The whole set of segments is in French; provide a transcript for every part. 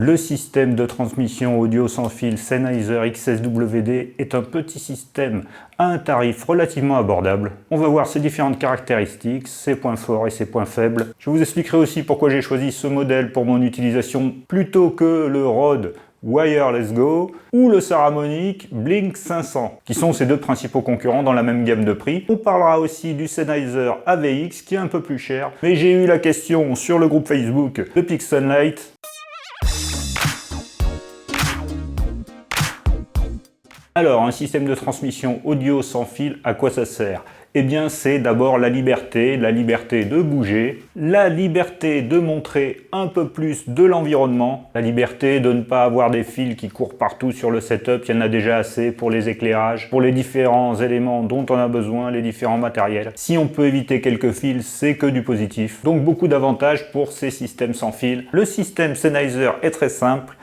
Le système de transmission audio sans fil Sennheiser XSWD est un petit système à un tarif relativement abordable. On va voir ses différentes caractéristiques, ses points forts et ses points faibles. Je vous expliquerai aussi pourquoi j'ai choisi ce modèle pour mon utilisation plutôt que le Rode Wireless Go ou le Saramonic Blink 500, qui sont ses deux principaux concurrents dans la même gamme de prix. On parlera aussi du Sennheiser AVX qui est un peu plus cher, mais j'ai eu la question sur le groupe Facebook de PixSunlight. Alors, un système de transmission audio sans fil, à quoi ça sert? Eh bien, c'est d'abord la liberté de bouger, la liberté de montrer un peu plus de l'environnement, la liberté de ne pas avoir des fils qui courent partout sur le setup, il y en a déjà assez pour les éclairages, pour les différents éléments dont on a besoin, les différents matériels. Si on peut éviter quelques fils, c'est que du positif. Donc beaucoup d'avantages pour ces systèmes sans fil. Le système Sennheiser est très simple.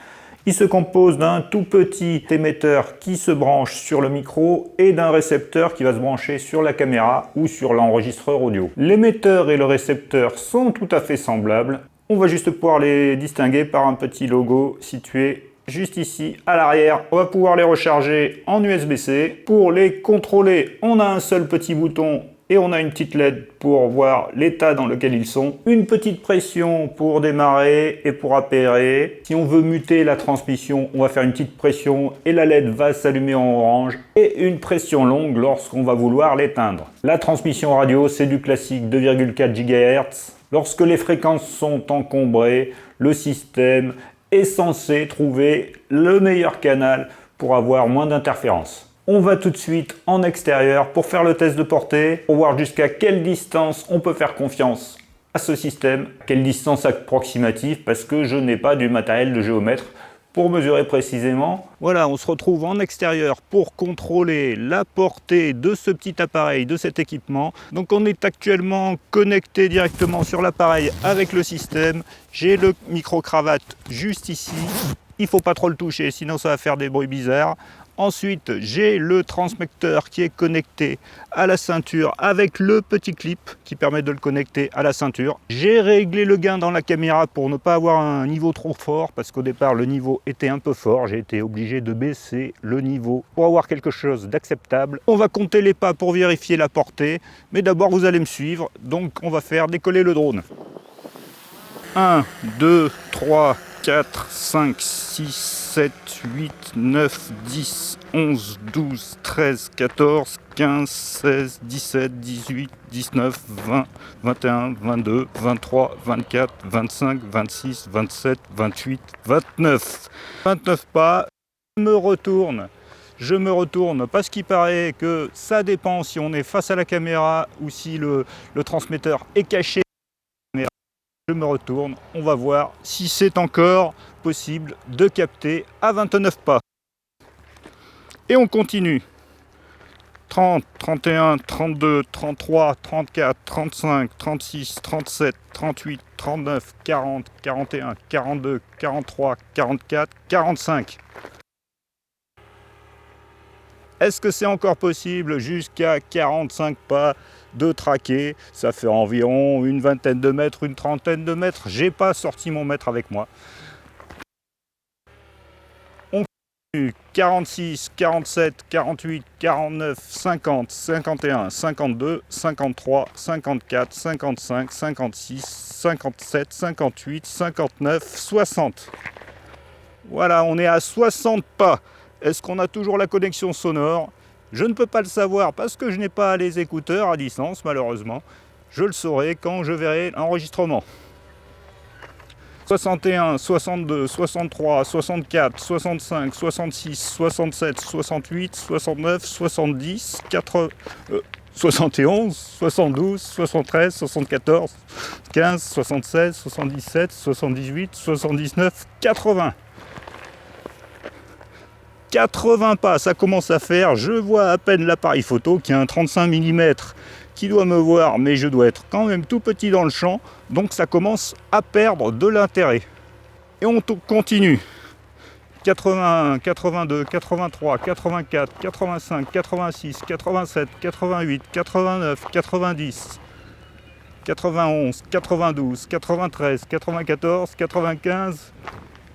Il se compose d'un tout petit émetteur qui se branche sur le micro et d'un récepteur qui va se brancher sur la caméra ou sur l'enregistreur audio. L'émetteur et le récepteur sont tout à fait semblables. On va juste pouvoir les distinguer par un petit logo situé juste ici à l'arrière. On va pouvoir les recharger en USB-C. Pour les contrôler, on a un seul petit bouton et on a une petite LED pour voir l'état dans lequel ils sont. Une petite pression pour démarrer et pour appairer. Si on veut muter la transmission, on va faire une petite pression et la LED va s'allumer en orange. Et une pression longue lorsqu'on va vouloir l'éteindre. La transmission radio, c'est du classique 2,4 GHz. Lorsque les fréquences sont encombrées, le système est censé trouver le meilleur canal pour avoir moins d'interférences. On va tout de suite en extérieur pour faire le test de portée, pour voir jusqu'à quelle distance on peut faire confiance à ce système, quelle distance approximative, parce que je n'ai pas du matériel de géomètre pour mesurer précisément. Voilà, on se retrouve en extérieur pour contrôler la portée de ce petit appareil, de cet équipement. Donc on est actuellement connecté directement sur l'appareil avec le système. J'ai le micro-cravate juste ici. Il ne faut pas trop le toucher, sinon ça va faire des bruits bizarres. Ensuite, j'ai le transmetteur qui est connecté à la ceinture avec le petit clip qui permet de le connecter à la ceinture. J'ai réglé le gain dans la caméra pour ne pas avoir un niveau trop fort parce qu'au départ le niveau était un peu fort. J'ai été obligé de baisser le niveau pour avoir quelque chose d'acceptable. On va compter les pas pour vérifier la portée, mais d'abord vous allez me suivre. Donc on va faire décoller le drone. 1, 2, 3, 4, 5, 6, 7, 8, 9, 10, 11, 12, 13, 14, 15, 16, 17, 18, 19, 20, 21, 22, 23, 24, 25, 26, 27, 28, 29. 29 pas, je me retourne parce qu'il paraît que ça dépend si on est face à la caméra ou si le transmetteur est caché. Je me retourne, on va voir si c'est encore possible de capter à 29 pas. Et on continue. 30, 31, 32, 33, 34, 35, 36, 37, 38, 39, 40, 41, 42, 43, 44, 45. Est-ce que c'est encore possible jusqu'à 45 pas de traquer? Ça fait environ une vingtaine de mètres, une trentaine de mètres. J'ai pas sorti mon mètre avec moi. On continue. 46, 47, 48, 49, 50, 51, 52, 53, 54, 55, 56, 57, 58, 59, 60. Voilà, on est à 60 pas. Est-ce qu'on a toujours la connexion sonore? Je ne peux pas le savoir parce que je n'ai pas les écouteurs à distance, malheureusement. Je le saurai quand je verrai l'enregistrement. 61, 62, 63, 64, 65, 66, 67, 68, 69, 70, 71, 72, 73, 74, 15, 76, 77, 78, 79, 80. 80 pas, ça commence à faire. Je vois à peine l'appareil photo qui a un 35 mm qui doit me voir, mais je dois être quand même tout petit dans le champ, donc ça commence à perdre de l'intérêt. Et on continue. 81, 82, 83, 84, 85, 86, 87, 88, 89, 90, 91, 92, 93, 94, 95,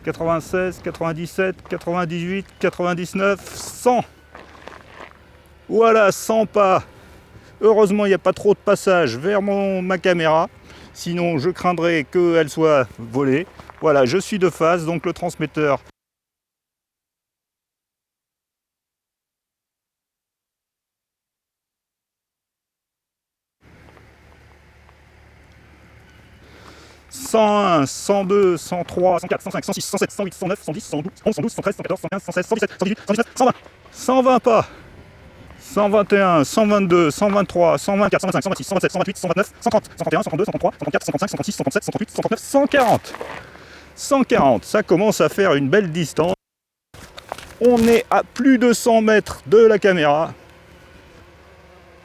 96, 97, 98, 99, 100. Voilà, 100 pas. Heureusement, il n'y a pas trop de passage vers ma caméra. Sinon, je craindrais qu'elle soit volée. Voilà, je suis de face, donc le transmetteur. « 101, 102, 103, 104, 105, 106, 107, 108, 109, 110, 112, 112, 113, 114, 115, 116, 117, 118, 119, 120. 120 pas. 121, 122, 123, 124, 125, 126, 127, 128, 129, 130, 131, 132, 133, 134, 135, 136, 137, 138, 139, 140. 140, ça commence à faire une belle distance. On est à plus de 100 mètres de la caméra.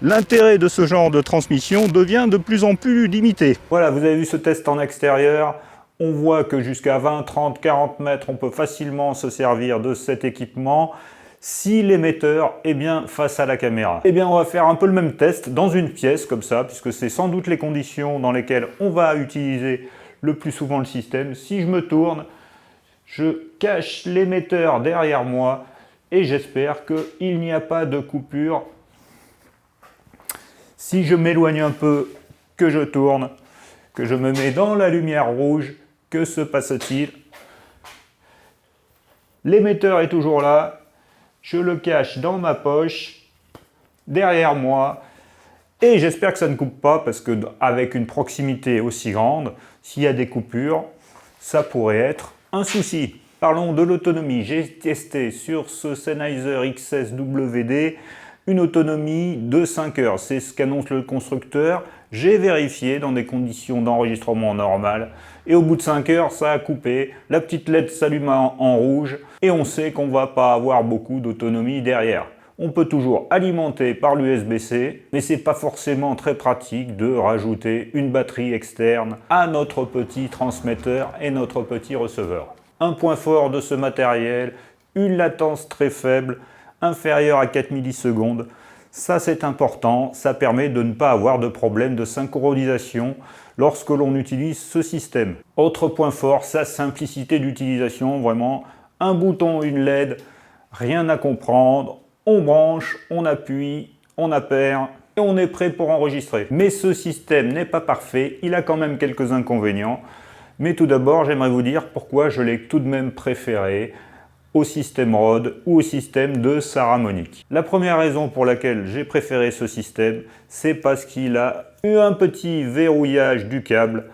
L'intérêt de ce genre de transmission devient de plus en plus limité. Voilà, vous avez vu ce test en extérieur. On voit que jusqu'à 20, 30, 40 mètres, on peut facilement se servir de cet équipement si l'émetteur est bien face à la caméra. Eh bien, on va faire un peu le même test dans une pièce comme ça, puisque c'est sans doute les conditions dans lesquelles on va utiliser le plus souvent le système. Si je me tourne, je cache l'émetteur derrière moi et j'espère qu'il n'y a pas de coupure. Si je m'éloigne un peu, que je tourne, que je me mets dans la lumière rouge, que se passe-t-il? L'émetteur est toujours là, je le cache dans ma poche, derrière moi, et j'espère que ça ne coupe pas, parce qu'avec une proximité aussi grande, s'il y a des coupures, ça pourrait être un souci. Parlons de l'autonomie. J'ai testé sur ce Sennheiser XS-WD une autonomie de 5 heures. C'est ce qu'annonce le constructeur. J'ai vérifié dans des conditions d'enregistrement normales. Et au bout de 5 heures, ça a coupé. La petite LED s'allume en rouge. Et on sait qu'on ne va pas avoir beaucoup d'autonomie derrière. On peut toujours alimenter par l'USB-C, mais c'est pas forcément très pratique de rajouter une batterie externe à notre petit transmetteur et notre petit receveur. Un point fort de ce matériel, une latence très faible, inférieure à 4 millisecondes. Ça, c'est important, ça permet de ne pas avoir de problème de synchronisation lorsque l'on utilise ce système. Autre point fort, sa simplicité d'utilisation, vraiment un bouton, une LED, rien à comprendre, on branche, on appuie, on appaire et on est prêt pour enregistrer. Mais ce système n'est pas parfait, il a quand même quelques inconvénients. Mais tout d'abord, j'aimerais vous dire pourquoi je l'ai tout de même préféré au système Rode ou au système de Saramonic. La première raison pour laquelle j'ai préféré ce système, c'est parce qu'il a eu un petit verrouillage du câble.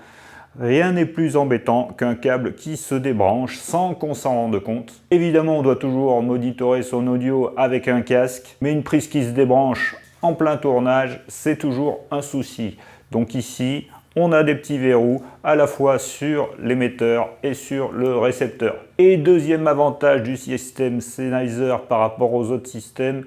Rien n'est plus embêtant qu'un câble qui se débranche sans qu'on s'en rende compte. Évidemment, on doit toujours monitorer son audio avec un casque, mais une prise qui se débranche en plein tournage, c'est toujours un souci. Donc ici, on a des petits verrous à la fois sur l'émetteur et sur le récepteur. Et deuxième avantage du système Sennheiser par rapport aux autres systèmes,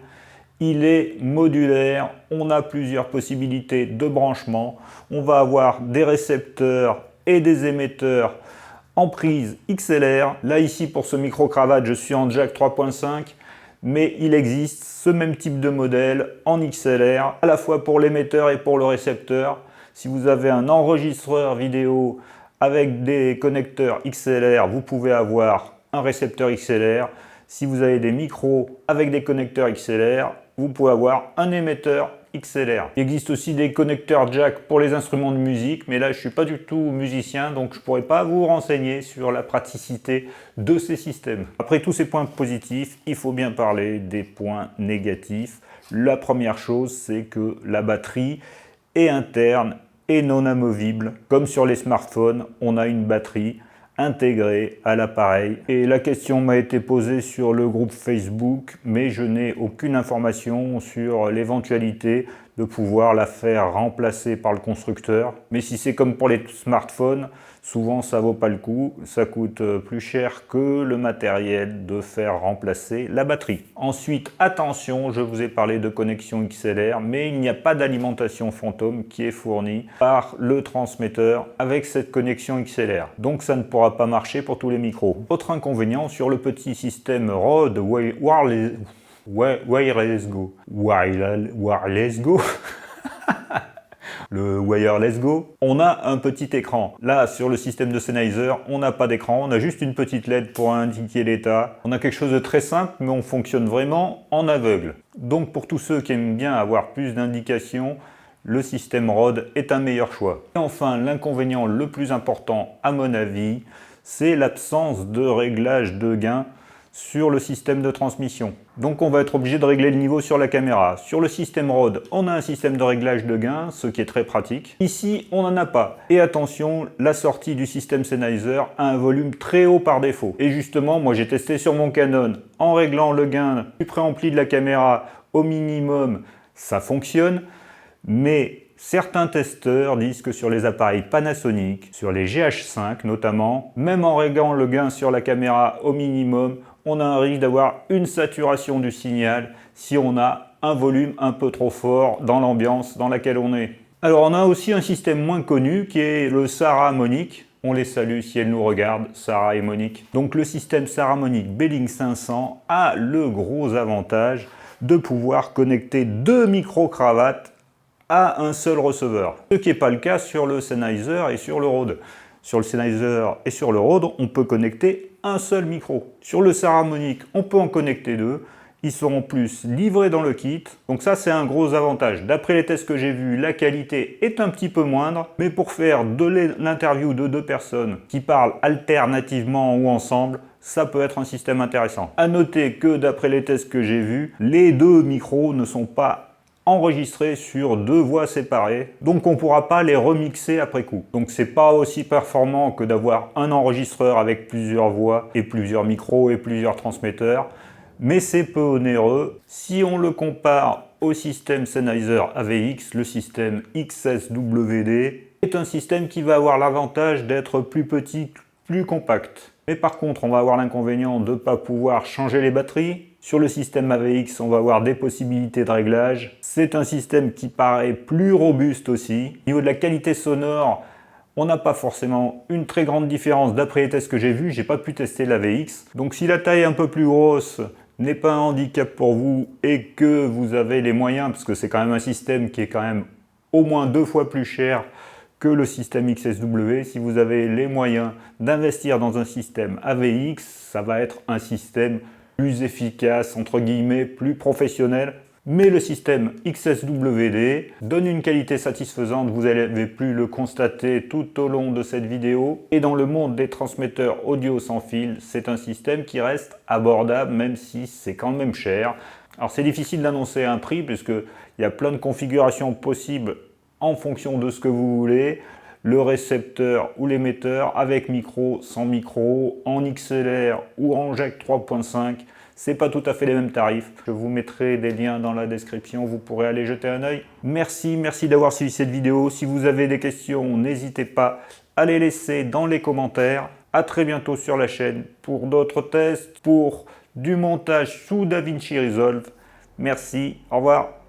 il est modulaire, on a plusieurs possibilités de branchement. On va avoir des récepteurs et des émetteurs en prise XLR. Là ici pour ce micro-cravate, je suis en jack 3.5. Mais il existe ce même type de modèle en XLR, à la fois pour l'émetteur et pour le récepteur. Si vous avez un enregistreur vidéo avec des connecteurs XLR, vous pouvez avoir un récepteur XLR. Si vous avez des micros avec des connecteurs XLR, vous pouvez avoir un émetteur XLR. Il existe aussi des connecteurs jack pour les instruments de musique, mais là je ne suis pas du tout musicien, donc je ne pourrais pas vous renseigner sur la praticité de ces systèmes. Après tous ces points positifs, il faut bien parler des points négatifs. La première chose, c'est que la batterie est interne et non amovible. Comme sur les smartphones, on a une batterie intégrée à l'appareil. Et la question m'a été posée sur le groupe Facebook, mais je n'ai aucune information sur l'éventualité de pouvoir la faire remplacer par le constructeur. Mais si c'est comme pour les smartphones, souvent ça vaut pas le coup, ça coûte plus cher que le matériel de faire remplacer la batterie. Ensuite, attention, je vous ai parlé de connexion XLR, mais il n'y a pas d'alimentation fantôme qui est fournie par le transmetteur avec cette connexion XLR. Donc ça ne pourra pas marcher pour tous les micros. Autre inconvénient, sur le petit système Rode Wireless Go. le Wireless Go, on a un petit écran. Là, sur le système de Sennheiser, on n'a pas d'écran, on a juste une petite LED pour indiquer l'état. On a quelque chose de très simple, mais on fonctionne vraiment en aveugle. Donc pour tous ceux qui aiment bien avoir plus d'indications, le système Rode est un meilleur choix. Et enfin, l'inconvénient le plus important, à mon avis, c'est l'absence de réglage de gain sur le système de transmission. Donc on va être obligé de régler le niveau sur la caméra. Sur le système Rode, on a un système de réglage de gain, ce qui est très pratique. Ici, on n'en a pas. Et attention, la sortie du système Sennheiser a un volume très haut par défaut. Et justement, moi j'ai testé sur mon Canon, en réglant le gain du préampli de la caméra au minimum, ça fonctionne. Mais certains testeurs disent que sur les appareils Panasonic, sur les GH5 notamment, même en réglant le gain sur la caméra au minimum, on a un risque d'avoir une saturation du signal si on a un volume un peu trop fort dans l'ambiance dans laquelle on est. Alors on a aussi un système moins connu qui est le Saramonic. On les salue si elles nous regardent, Sarah et Monique. Donc le système Saramonic Belling 500 a le gros avantage de pouvoir connecter deux micro-cravates à un seul receveur. Ce qui n'est pas le cas sur le Sennheiser et sur le Rode. Sur le Sennheiser et sur le Rode, on peut connecter un seul micro. Sur le Saramonic, on peut en connecter deux. Ils seront plus livrés dans le kit. Donc ça, c'est un gros avantage. D'après les tests que j'ai vus, la qualité est un petit peu moindre. Mais pour faire de l'interview de deux personnes qui parlent alternativement ou ensemble, ça peut être un système intéressant. À noter que d'après les tests que j'ai vus, les deux micros ne sont pas enregistrés sur deux voix séparées, donc on ne pourra pas les remixer après coup. Donc c'est pas aussi performant que d'avoir un enregistreur avec plusieurs voix et plusieurs micros et plusieurs transmetteurs, mais c'est peu onéreux. Si on le compare au système Sennheiser AVX, le système XSWD est un système qui va avoir l'avantage d'être plus petit, plus compact. Mais par contre, on va avoir l'inconvénient de ne pas pouvoir changer les batteries. Sur le système AVX, on va avoir des possibilités de réglage. C'est un système qui paraît plus robuste aussi. Au niveau de la qualité sonore, on n'a pas forcément une très grande différence d'après les tests que j'ai vus. J'ai pas pu tester l'AVX. Donc si la taille un peu plus grosse n'est pas un handicap pour vous et que vous avez les moyens, parce que c'est quand même un système qui est quand même au moins 2 fois plus cher que le système XSW, si vous avez les moyens d'investir dans un système AVX, ça va être un système plus efficace, entre guillemets, plus professionnel. Mais le système XSWD donne une qualité satisfaisante, vous avez pu le constater tout au long de cette vidéo. Et dans le monde des transmetteurs audio sans fil, c'est un système qui reste abordable, même si c'est quand même cher. Alors c'est difficile d'annoncer un prix, puisqu'il y a plein de configurations possibles en fonction de ce que vous voulez. Le récepteur ou l'émetteur avec micro, sans micro, en XLR ou en jack 3.5. C'est pas tout à fait les mêmes tarifs. Je vous mettrai des liens dans la description, vous pourrez aller jeter un œil. Merci d'avoir suivi cette vidéo. Si vous avez des questions, n'hésitez pas à les laisser dans les commentaires. À très bientôt sur la chaîne pour d'autres tests, pour du montage sous DaVinci Resolve. Merci, au revoir.